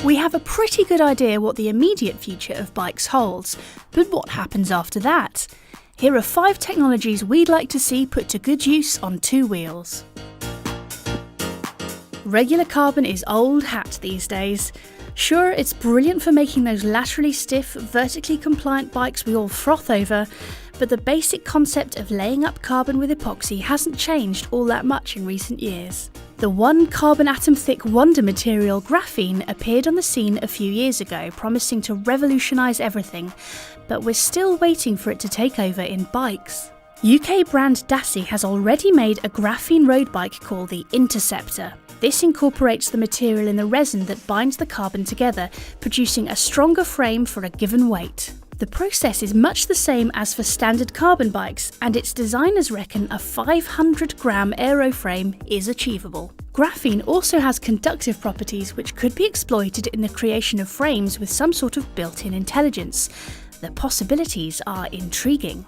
We have a pretty good idea what the immediate future of bikes holds, but what happens after that? Here are 5 technologies we'd like to see put to good use on 2 wheels. Regular carbon is old hat these days. Sure, it's brilliant for making those laterally stiff, vertically compliant bikes we all froth over, but the basic concept of laying up carbon with epoxy hasn't changed all that much in recent years. The one carbon atom thick wonder material, graphene, appeared on the scene a few years ago, promising to revolutionise everything, but we're still waiting for it to take over in bikes. UK brand Dassi has already made a graphene road bike called the Interceptor. This incorporates the material in the resin that binds the carbon together, producing a stronger frame for a given weight. The process is much the same as for standard carbon bikes, and its designers reckon a 500-gram aeroframe is achievable. Graphene also has conductive properties which could be exploited in the creation of frames with some sort of built-in intelligence. The possibilities are intriguing.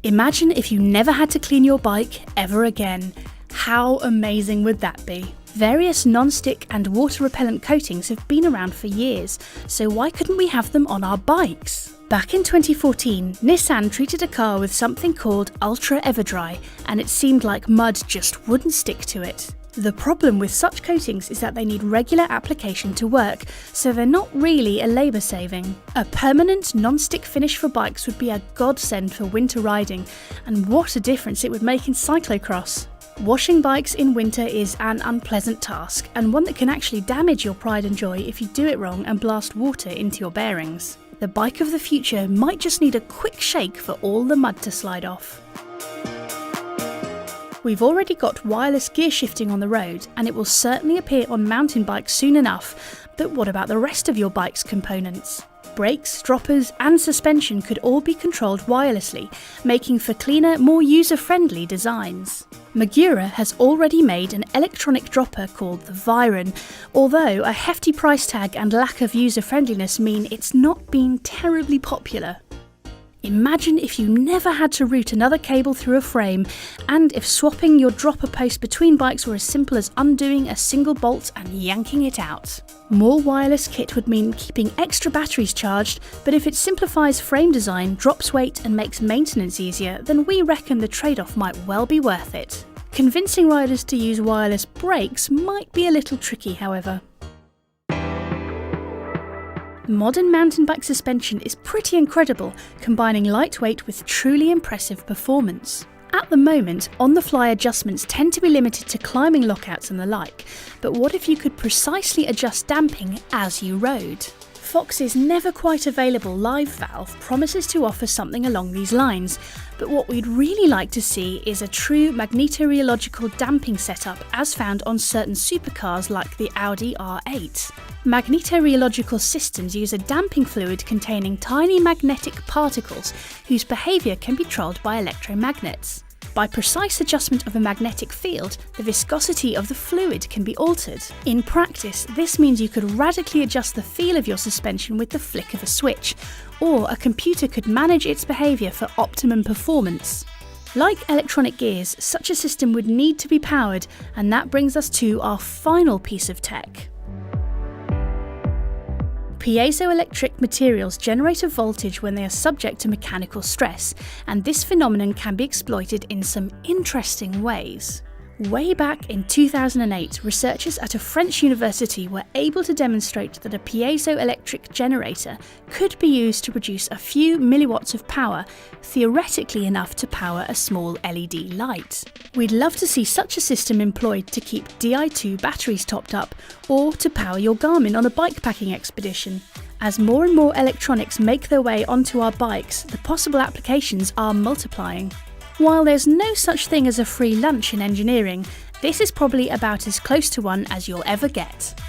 Imagine if you never had to clean your bike ever again. How amazing would that be? Various non-stick and water-repellent coatings have been around for years, so why couldn't we have them on our bikes? Back in 2014, Nissan treated a car with something called Ultra Everdry, and it seemed like mud just wouldn't stick to it. The problem with such coatings is that they need regular application to work, so they're not really a labour saving. A permanent non-stick finish for bikes would be a godsend for winter riding, and what a difference it would make in cyclocross. Washing bikes in winter is an unpleasant task, and one that can actually damage your pride and joy if you do it wrong and blast water into your bearings. The bike of the future might just need a quick shake for all the mud to slide off. We've already got wireless gear shifting on the road, and it will certainly appear on mountain bikes soon enough, but what about the rest of your bike's components? Brakes, droppers and suspension could all be controlled wirelessly, making for cleaner, more user-friendly designs. Magura has already made an electronic dropper called the Viron, although a hefty price tag and lack of user-friendliness mean it's not been terribly popular. Imagine if you never had to route another cable through a frame, and if swapping your dropper post between bikes were as simple as undoing a single bolt and yanking it out. More wireless kit would mean keeping extra batteries charged, but if it simplifies frame design, drops weight and makes maintenance easier, then we reckon the trade-off might well be worth it. Convincing riders to use wireless brakes might be a little tricky, however. Modern mountain bike suspension is pretty incredible, combining lightweight with truly impressive performance. At the moment, on-the-fly adjustments tend to be limited to climbing lockouts and the like, but what if you could precisely adjust damping as you rode? Fox's never quite available live valve promises to offer something along these lines, but what we'd really like to see is a true magnetorheological damping setup as found on certain supercars like the Audi R8. Magnetorheological systems use a damping fluid containing tiny magnetic particles whose behaviour can be controlled by electromagnets. By precise adjustment of a magnetic field, the viscosity of the fluid can be altered. In practice, this means you could radically adjust the feel of your suspension with the flick of a switch, or a computer could manage its behaviour for optimum performance. Like electronic gears, such a system would need to be powered, and that brings us to our final piece of tech. Piezoelectric materials generate a voltage when they are subject to mechanical stress, and this phenomenon can be exploited in some interesting ways. Way back in 2008, researchers at a French university were able to demonstrate that a piezoelectric generator could be used to produce a few milliwatts of power, theoretically enough to power a small LED light. We'd love to see such a system employed to keep Di2 batteries topped up, or to power your Garmin on a bikepacking expedition. As more and more electronics make their way onto our bikes, the possible applications are multiplying. While there's no such thing as a free lunch in engineering, this is probably about as close to one as you'll ever get.